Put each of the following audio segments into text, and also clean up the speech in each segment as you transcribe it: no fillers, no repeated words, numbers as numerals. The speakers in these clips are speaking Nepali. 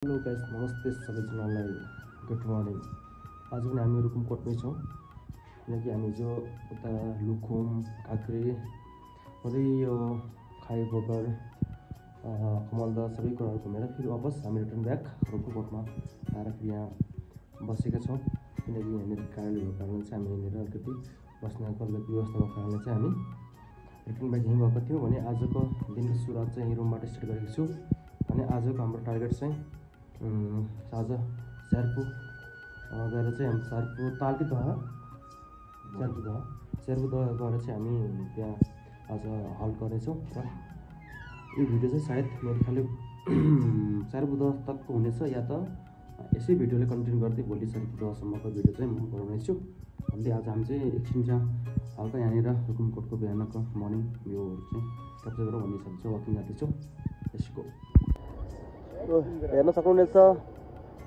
हेलो गाइस, नमस्ते सबैजनालाई। Good morning. आज पनि हामी रुकुमकोटमै छौँ, किनकि हामी जो उता लुकुम काँक्रे हुँदै यो खाई बगर कमलदा सबै कुराहरू घुमेर फेरि वापस हामी रिटर्न ब्याक रुकुमकोटमा आएर फेरि यहाँ बसेका छौँ। किनकि यहाँनिर कार्यालय भएको कारणले चाहिँ हामी यहाँनिर अलिकति बस्नको अलिकति व्यवस्था भएको कारणले चाहिँ हामी रिटर्न ब्याक यहीँ भएको थियौँ भने आजको दिनको सुरुवात चाहिँ यहीँ रुमबाट स्टार्ट गरेको छु। अनि आजको हाम्रो टार्गेट चाहिँ आज स्यार्पु गएर चाहिँ हामी स्यार्पु तालकी दह गएर चाहिँ हामी त्यहाँ आज हल्ट गर्नेछौँ। र यो भिडियो चाहिँ सायद मेरो खालि स्यार्पु दह तकको हुनेछ, या त यसै भिडियोले कन्टिन्यू गर्दै भोलि स्यार्पु दहसम्मको भिडियो चाहिँ म बनाउनेछु। भन्दै आज हामी चाहिँ एकछिन चाहिँ हल्का यहाँनिर रुकुमकोटको बिहानको मर्निङ भ्यूहरू चाहिँ क्याप्चर गरौँ भन्ने हिसाबले चाहिँ वाकिङ जाँदैछु। यसको हेर्न सक्नुहुनेछ,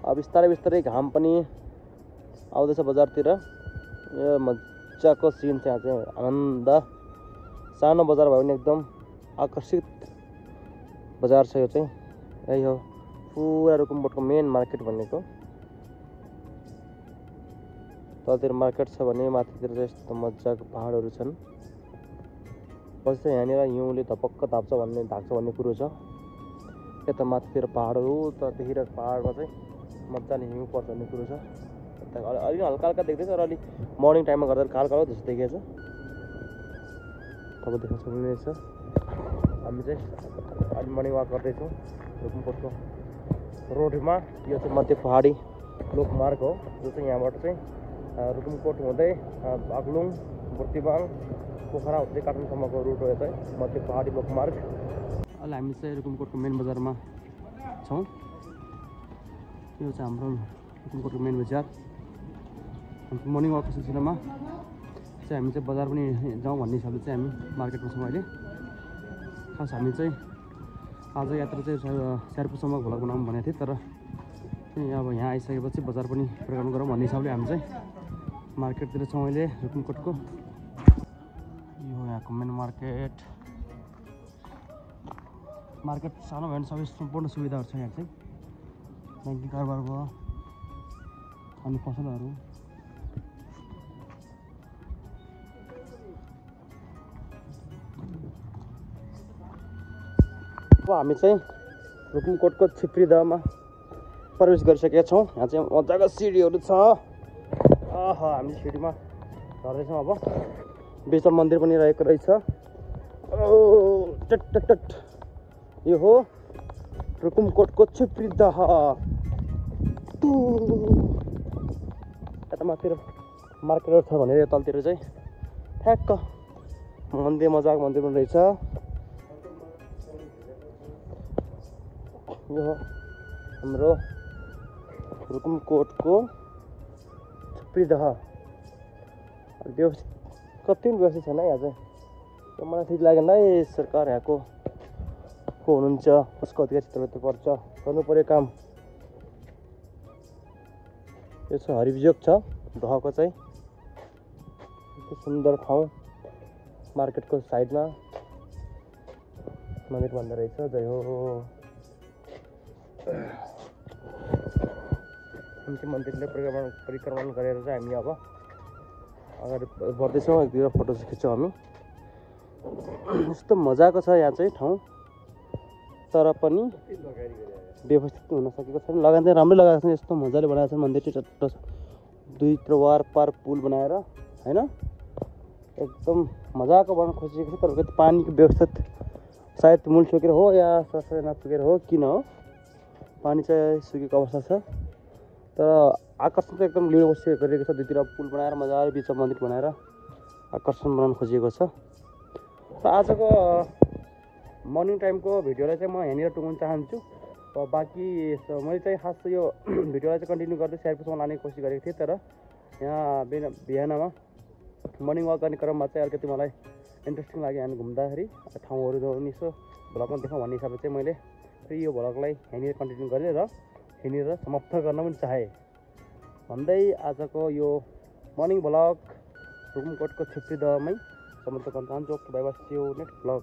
अब बिस्तारै बिस्तारै घाम पनि आउँदैछ बजारतिर। यो मजाको सिन चाहिँ आज आनन्द। सानो बजार भयो भने एकदम आकर्षित बजार छ यो चाहिँ। यही हो पुरा रुकुमकोटको मेन मार्केट भनेको। तलतिर मार्केट छ भने माथितिर चाहिँ यस्तो मजाको पहाडहरू छन्। पछि चाहिँ यहाँनिर हिउँले धपक्क धाप्छ भन्ने कुरो छ। यता माथितिर पहाडहरू त्यतिखेर पहाडमा चाहिँ मजाले हिउँ पर्छ भन्ने कुरो छ। अलि हल्का हल्का देख्दैछ र अलि मर्निङ टाइममा गर्दा कालो कालो जस्तो देखिएको छ। तपाईँ देख्न सक्नुहुनेछ हामी चाहिँ अलि मर्निङ वाक गर्दैछौँ रुकुमकोटको रोडमा। यो चाहिँ मध्य पहाडी लोकमार्ग हो, जो चाहिँ यहाँबाट चाहिँ रुकुमकोट हुँदै बागलुङ बुर्तिवाङ पोखरा हुँदै काठमाडौँसम्मको रुट हो। यो चाहिँ मध्य पहाडी लोकमार्ग। अहिले हामी चाहिँ रुकुमकोटको मेन बजारमा छौँ। यो चाहिँ हाम्रो रुकुमकोटको मेन बजार। मर्निङ वाकको सिलसिलामा चाहिँ हामी चाहिँ बजार पनि जाउँ भन्ने हिसाबले चाहिँ हामी मार्केटमा छौँ अहिले। खास हामी चाहिँ आज यात्रा चाहिँ स्यार्पुसम्म भ्लग बनाऊँ भनेको थिएँ, तर अब यहाँ आइसकेपछि बजार पनि प्रोग्राम गरौँ भन्ने हिसाबले हामी चाहिँ मार्केटतिर छौँ अहिले रुकुमकोटको। यो यहाँको मेन मार्केट सानो भयो भने सबै सम्पूर्ण सुविधाहरू छ यहाँ चाहिँ। ब्याङ्किङ कारोबार भयो, अनि पसलहरू। अब हामी चाहिँ रुकुमकोटको छिप्री दहमा प्रवेश गरिसकेका छौँ। यहाँ चाहिँ मजाको सिडीहरू छ। हामी सिडीमा झर्दैछौँ। अब विश्व मन्दिर पनि रहेको रहेछ। यो हो रुकुमकोटको छिप्री दह। यता माथितिर मार्केटहरू छ भने यो तलतिर चाहिँ ठ्याक्क मन्दिर मजाको मन्दिर पनि रहेछ। यो हो हाम्रो रुकुमकोटको छिप्री दह। व्यवस्थित कति पनि व्यवस्थित छैन यहाँ चाहिँ। यो मलाई ठिक लागेन है। सरकार यहाँको को हुनुहुन्छ, कसको अधिकार क्षेत्रभित्र पर्छ, गर्नु पर्यो काम। यो छ हरिबिजोग छ दहको चाहिँ। यस्तो सुन्दर ठाउँ मार्केटको साइडमा मन्दिर भन्दो रहेछ। जय हो। मन्दिरले परिक्रमण गरेर चाहिँ हामी अब अगाडि बढ्दैछौँ। एक दुईवटा फोटो खिच्छौँ हामी। यस्तो मजाको छ यहाँ चाहिँ ठाउँ, तर पनि व्यवस्थित हुन सकेको छैन। लगान चाहिँ राम्रै लगाएको छ, यस्तो मजाले बनाएको छ मन्दिर चाहिँ। चट्ट दुई तरवार पार पुल बनाएर होइन, एकदम मजाको बनाउन खोजिएको छ। तर पानीको व्यवस्थित सायद मूल सुकेर हो या सरसरी नसुकेर हो, किन हो पानी चाहिँ सुकेको अवस्था छ। तर आकर्षण चाहिँ एकदम लिने कोसिस गरिएको छ। दुईतिर पुल बनाएर मजाले बिचमा मन्दिर बनाएर आकर्षण बनाउन खोजिएको छ। र आजको मर्निङ टाइमको भिडियोलाई चाहिँ म यहाँनिर टुङ्गाउन चाहन्छु। बाँकी मैले चाहिँ खास यो भिडियोलाई चाहिँ कन्टिन्यू गर्दै स्यार्पुसम्म लाने कोसिस गरेको थिएँ, तर यहाँ बिहानमा मर्निङ वाक गर्ने क्रममा चाहिँ अलिकति मलाई इन्ट्रेस्टिङ लाग्यो। हामी घुम्दाखेरि ठाउँहरू यसो भ्लगमा देखाउँ भन्ने हिसाबले चाहिँ मैले फेरि यो भ्लगलाई यहाँनिर कन्टिन्यू गरेँ र यहाँनिर समाप्त गर्न पनि चाहेँ। भन्दै आजको यो मर्निङ भ्लग रुकुमकोटको छिप्री दहमै समाप्त गर्न चाहन्छु। Bye bye, see you next vlog.